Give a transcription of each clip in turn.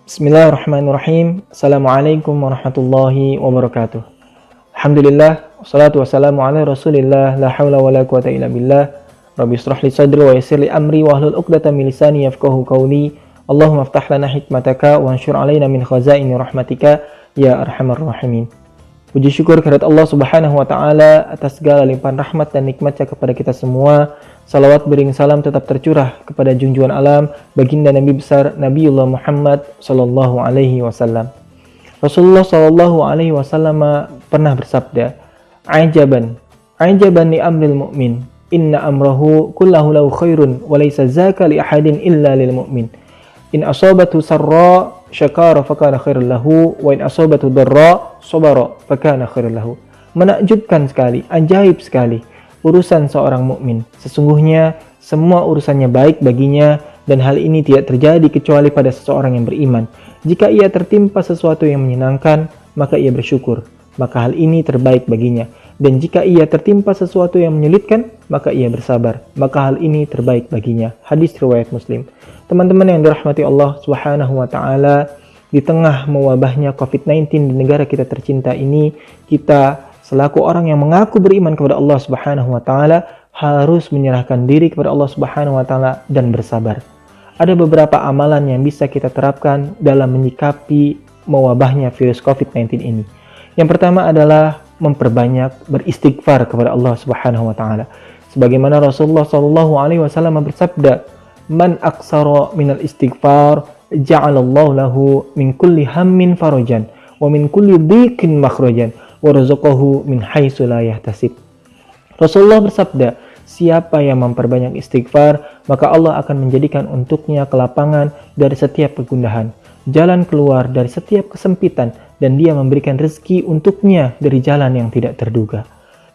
Bismillahirrahmanirrahim. Assalamualaikum warahmatullahi wabarakatuh. Alhamdulillah, wassalatu wassalamu ala rasulillah, la hawla wa la quwata illa billah. Rabbi israh li sadri wa yassir li amri wa hlul 'uqdatam min lisani yafqahu qawli. Allahumma aftah lana hikmataka wa anshur alaina min khazaini rahmatika ya arhamar rahimin. Puji syukur kehadirat Allah Subhanahu wa taala atas segala limpahan rahmat dan nikmat-Nya kepada kita semua. Salawat bering salam tetap tercurah kepada junjungan alam baginda Nabi besar Nabiullah Muhammad sallallahu alaihi wasallam. Rasulullah sallallahu alaihi wasallam pernah bersabda, "Ajaban li amril mu'min, inna amrahu kullahu lahu khairun wa laysa zaka li ahadin illa lil mu'min. In asabatu sarra syakara fakana khairul lahu wa in asabatu darra sabara fakana khairul lahu." Menakjubkan sekali, ajaib sekali urusan seorang mukmin. Sesungguhnya semua urusannya baik baginya dan hal ini tidak terjadi kecuali pada seseorang yang beriman. Jika ia tertimpa sesuatu yang menyenangkan, maka ia bersyukur, maka hal ini terbaik baginya. Dan jika ia tertimpa sesuatu yang menyulitkan, maka ia bersabar, maka hal ini terbaik baginya. Hadis riwayat Muslim. Teman-teman yang dirahmati Allah Subhanahu wa taala, di tengah mewabahnya COVID-19 di negara kita tercinta ini, kita selaku orang yang mengaku beriman kepada Allah Subhanahu wa taala harus menyerahkan diri kepada Allah Subhanahu wa taala dan bersabar. Ada beberapa amalan yang bisa kita terapkan dalam menyikapi mewabahnya virus COVID-19 ini. Yang pertama adalah memperbanyak beristighfar kepada Allah Subhanahu wa taala. Sebagaimana Rasulullah sallallahu alaihi wasallam bersabda, "Man aksara minal istighfar, ja'alallahu lahu min kulli hammin farajan wa min kulli dhiqin makhrajan wa razaqahu min haitsu la yahtasib." Rasulullah bersabda, siapa yang memperbanyak istighfar, maka Allah akan menjadikan untuknya kelapangan dari setiap kegundahan, jalan keluar dari setiap kesempitan, dan Dia memberikan rezeki untuknya dari jalan yang tidak terduga.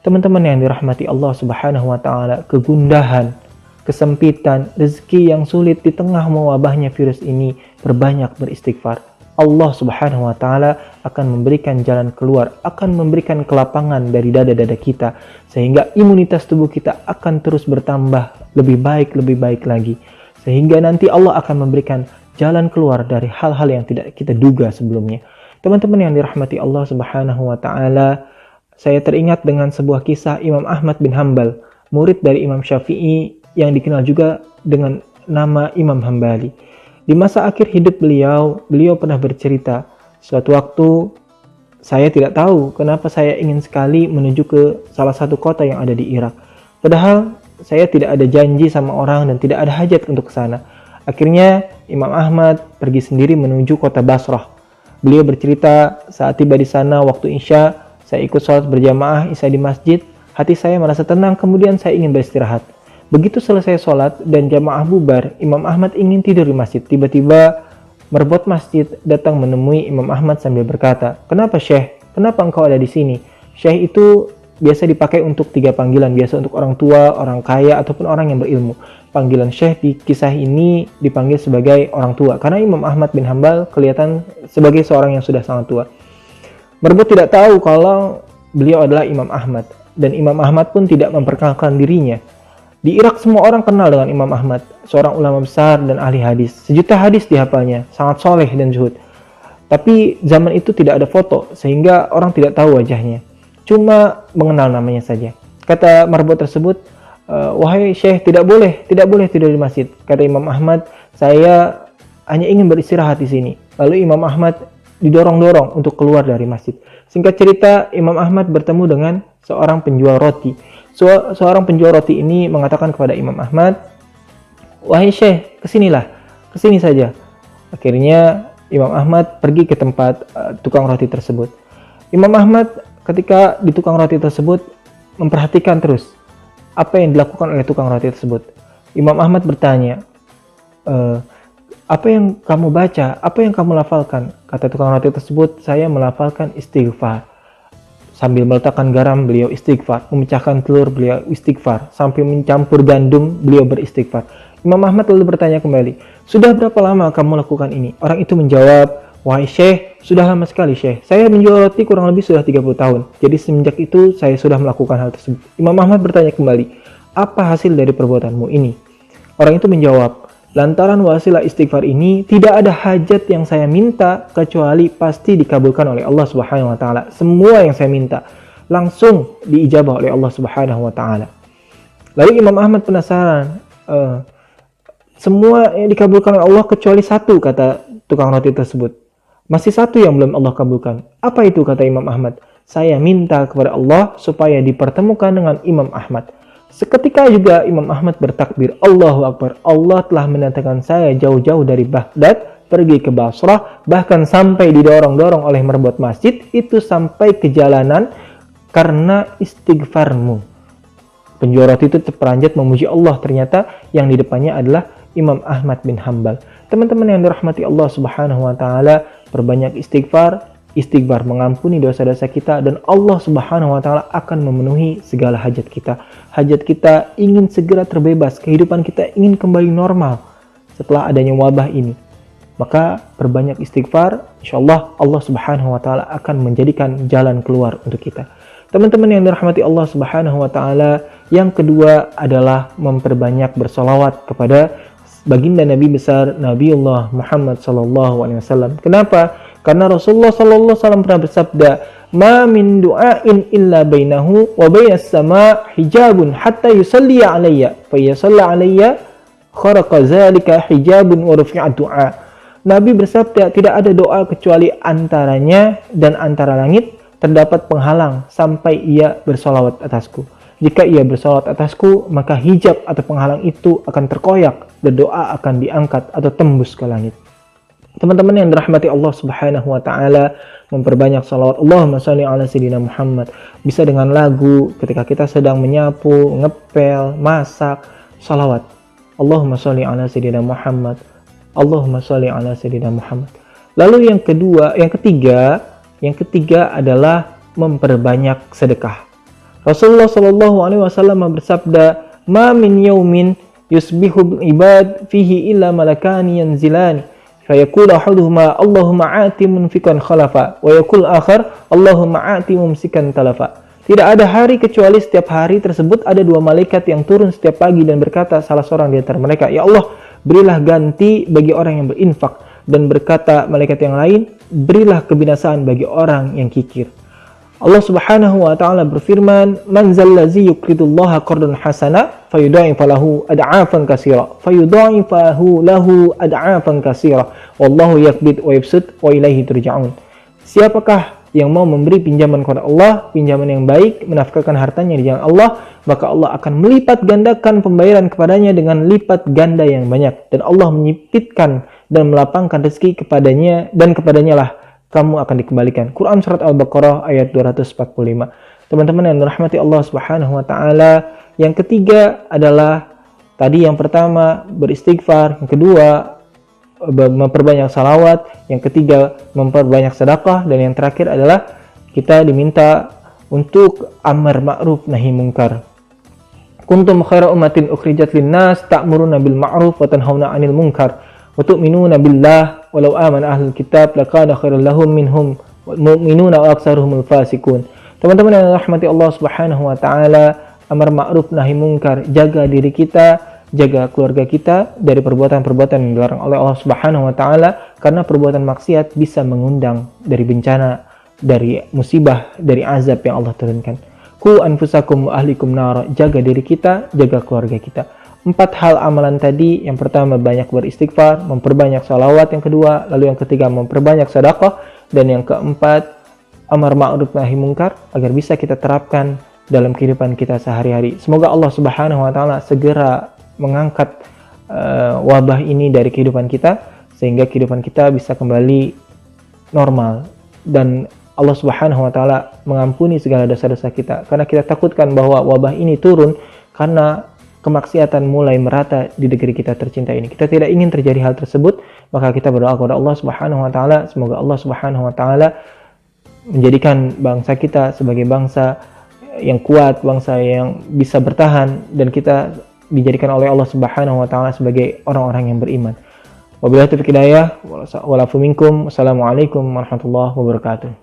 Teman-teman yang dirahmati Allah Subhanahu wa taala, kegundahan, kesempitan, rezeki yang sulit di tengah mewabahnya virus ini, perbanyak beristighfar. Allah Subhanahu wa taala akan memberikan jalan keluar, akan memberikan kelapangan dari dada-dada kita, sehingga imunitas tubuh kita akan terus bertambah lebih baik lagi, sehingga nanti Allah akan memberikan jalan keluar dari hal-hal yang tidak kita duga sebelumnya. Teman-teman yang dirahmati Allah Subhanahu wa taala, saya teringat dengan sebuah kisah Imam Ahmad bin Hanbal, murid dari Imam Syafi'i yang dikenal juga dengan nama Imam Hambali. Di masa akhir hidup beliau pernah bercerita, suatu waktu saya tidak tahu kenapa saya ingin sekali menuju ke salah satu kota yang ada di Irak. Padahal saya tidak ada janji sama orang dan tidak ada hajat untuk ke sana. Akhirnya Imam Ahmad pergi sendiri menuju kota Basrah. Beliau bercerita, saat tiba di sana waktu Isya, saya ikut sholat berjamaah Isya di masjid. Hati saya merasa tenang, kemudian saya ingin beristirahat. Begitu selesai sholat dan jamaah bubar, Imam Ahmad ingin tidur di masjid. Tiba-tiba merbot masjid datang menemui Imam Ahmad sambil berkata, "Kenapa Syekh? Kenapa engkau ada di sini?" Syekh itu biasa dipakai untuk 3 panggilan, biasa untuk orang tua, orang kaya, ataupun orang yang berilmu. Panggilan Syekh di kisah ini dipanggil sebagai orang tua, karena Imam Ahmad bin Hanbal kelihatan sebagai seorang yang sudah sangat tua. Merbot tidak tahu kalau beliau adalah Imam Ahmad, dan Imam Ahmad pun tidak memperkenalkan dirinya. Di Irak semua orang kenal dengan Imam Ahmad, seorang ulama besar dan ahli hadis. 1.000.000 hadis dihafalnya, sangat soleh dan zuhud. Tapi zaman itu tidak ada foto, sehingga orang tidak tahu wajahnya. Cuma mengenal namanya saja. Kata marbot tersebut, "Wahai Syekh, tidak boleh tidur di masjid." Kata Imam Ahmad, "Saya hanya ingin beristirahat di sini." Lalu Imam Ahmad didorong-dorong untuk keluar dari masjid. Singkat cerita, Imam Ahmad bertemu dengan seorang penjual roti. Seorang penjual roti ini mengatakan kepada Imam Ahmad, "Wahai Syekh, kesini saja." Akhirnya Imam Ahmad pergi ke tempat tukang roti tersebut. Imam Ahmad ketika di tukang roti tersebut memperhatikan terus apa yang dilakukan oleh tukang roti tersebut. Imam Ahmad bertanya, "Apa yang kamu baca? Apa yang kamu lafalkan?" Kata tukang roti tersebut, "Saya melafalkan istighfar." Sambil meletakkan garam, beliau istighfar. Memecahkan telur, beliau istighfar. Sampai mencampur gandum, beliau beristighfar. Imam Ahmad lalu bertanya kembali, "Sudah berapa lama kamu lakukan ini?" Orang itu menjawab, "Wahai Syekh, sudah lama sekali Syekh. Saya menjual roti kurang lebih sudah 30 tahun. Jadi semenjak itu saya sudah melakukan hal tersebut." Imam Ahmad bertanya kembali, "Apa hasil dari perbuatanmu ini?" Orang itu menjawab, Lantaran wasilah istighfar ini, tidak ada hajat yang saya minta kecuali pasti dikabulkan oleh Allah Subhanahu wa taala. Semua yang saya minta langsung diijabah oleh Allah Subhanahu wa taala. Lalu Imam Ahmad penasaran, semua yang dikabulkan oleh Allah kecuali satu, kata tukang roti tersebut. Masih satu yang belum Allah kabulkan. Apa itu, kata Imam Ahmad? Saya minta kepada Allah supaya dipertemukan dengan Imam Ahmad. Seketika juga Imam Ahmad bertakbir, Allahu Akbar. Allah telah mendatangkan saya jauh-jauh dari Baghdad, pergi ke Basrah, bahkan sampai didorong-dorong oleh merbot masjid, itu sampai ke jalanan karena istighfarmu. Penjual roti itu terperanjat memuji Allah, ternyata yang di depannya adalah Imam Ahmad bin Hanbal. Teman-teman yang dirahmati Allah Subhanahu wa taala, perbanyak istighfar. Istighfar mengampuni dosa-dosa kita dan Allah Subhanahu wa taala akan memenuhi segala hajat kita. Hajat kita ingin segera terbebas, kehidupan kita ingin kembali normal setelah adanya wabah ini. Maka perbanyak istighfar, insyaallah Allah Subhanahu wa taala akan menjadikan jalan keluar untuk kita. Teman-teman yang dirahmati Allah Subhanahu wa taala, yang kedua adalah memperbanyak bersolawat kepada baginda Nabi besar Nabiullah Muhammad sallallahu alaihi wasallam. Kenapa? Karena Rasulullah sallallahu alaihi wasallam pernah bersabda, "Ma min du'ain illa bainahu wa bainas sama' hijabun hatta yusalli alayya, fa yusalla alayya kharaqa zalika hijabun wa rufi'a du'a." Nabi bersabda, tidak ada doa kecuali antaranya dan antara langit terdapat penghalang sampai ia bersolawat atasku. Jika ia bersolawat atasku, maka hijab atau penghalang itu akan terkoyak dan doa akan diangkat atau tembus ke langit. Teman-teman yang dirahmati Allah Subhanahu wa taala, memperbanyak salawat Allahumma shalli ala sayyidina Muhammad. Bisa dengan lagu ketika kita sedang menyapu, ngepel, masak, salawat. Allahumma shalli ala sayyidina Muhammad. Allahumma shalli ala sayyidina Muhammad. Lalu yang ketiga adalah memperbanyak sedekah. Rasulullah sallallahu alaihi wasallam bersabda, "Ma min yaumin yusbihu ibad fihi illa malakani yanzilani." Fayaqul ahaduhuma Allahumma a'ti munfiqan khalafa wa yaqul akhar Allahumma a'ti mumsikan talafa. Tidak ada hari kecuali setiap hari tersebut ada dua malaikat yang turun setiap pagi dan berkata salah seorang di antara mereka, "Ya Allah, berilah ganti bagi orang yang berinfak." Dan berkata malaikat yang lain, "Berilah kebinasaan bagi orang yang kikir." Allah Subhanahu wa taala berfirman, "Man zallazi yuqridullaha qardan hasana fayudha'ifu lahu ad'afan katsira." Fayudha'ifu lahu ad'afan katsira. Wallahu yaqbid wa yabsut wa ilaihi turja'un. Siapakah yang mau memberi pinjaman kepada Allah, pinjaman yang baik, menafkahkan hartanya di jalan Allah, maka Allah akan melipat gandakan pembayaran kepadanya dengan lipat ganda yang banyak, dan Allah menyipitkan dan melapangkan rezeki kepadanya, dan kepadanya lah kamu akan dikembalikan. Quran surat Al-Baqarah ayat 245. Teman-teman yang dirahmati Allah Subhanahu wa taala, yang ketiga adalah tadi yang pertama beristighfar, yang kedua memperbanyak salawat, yang ketiga memperbanyak sedekah, dan yang terakhir adalah kita diminta untuk amar ma'ruf nahi munkar. Kuntum khaira ummatin ukhrijat lin-nas ta'muruna bil ma'ruf wa tanhauna 'anil munkar wa tu'minuna billah walau amana ahlul kitab laqad khairal lahum minhum mu'minuna wa aktsaruhumul fasiqun. Teman-teman yang dirahmati Allah Subhanahu wa taala, amar ma'ruf nahi munkar, jaga diri kita, jaga keluarga kita dari perbuatan-perbuatan yang dilarang oleh Allah Subhanahu wa taala, karena perbuatan maksiat bisa mengundang dari bencana, dari musibah, dari azab yang Allah turunkan. Ku anfusakum wa ahlikum nar, jaga diri kita, jaga keluarga kita. 4 hal amalan tadi, yang pertama banyak beristighfar, memperbanyak salawat, yang kedua, lalu yang ketiga memperbanyak sedekah, dan yang keempat amar ma'ruf nahi munkar, agar bisa kita terapkan dalam kehidupan kita sehari-hari. Semoga Allah Subhanahu wa taala segera mengangkat wabah ini dari kehidupan kita, sehingga kehidupan kita bisa kembali normal, dan Allah Subhanahu wa taala mengampuni segala dosa-dosa kita, karena kita takutkan bahwa wabah ini turun karena kemaksiatan mulai merata di negeri kita tercinta ini. Kita tidak ingin terjadi hal tersebut, maka kita berdoa kepada Allah Subhanahu wa taala, semoga Allah Subhanahu wa taala menjadikan bangsa kita sebagai bangsa yang kuat, bangsa yang bisa bertahan, dan kita dijadikan oleh Allah Subhanahu wa taala sebagai orang-orang yang beriman. Wabillahi taufiq hidayah, walafu minkum. Wassalamualaikum warahmatullahi wabarakatuh.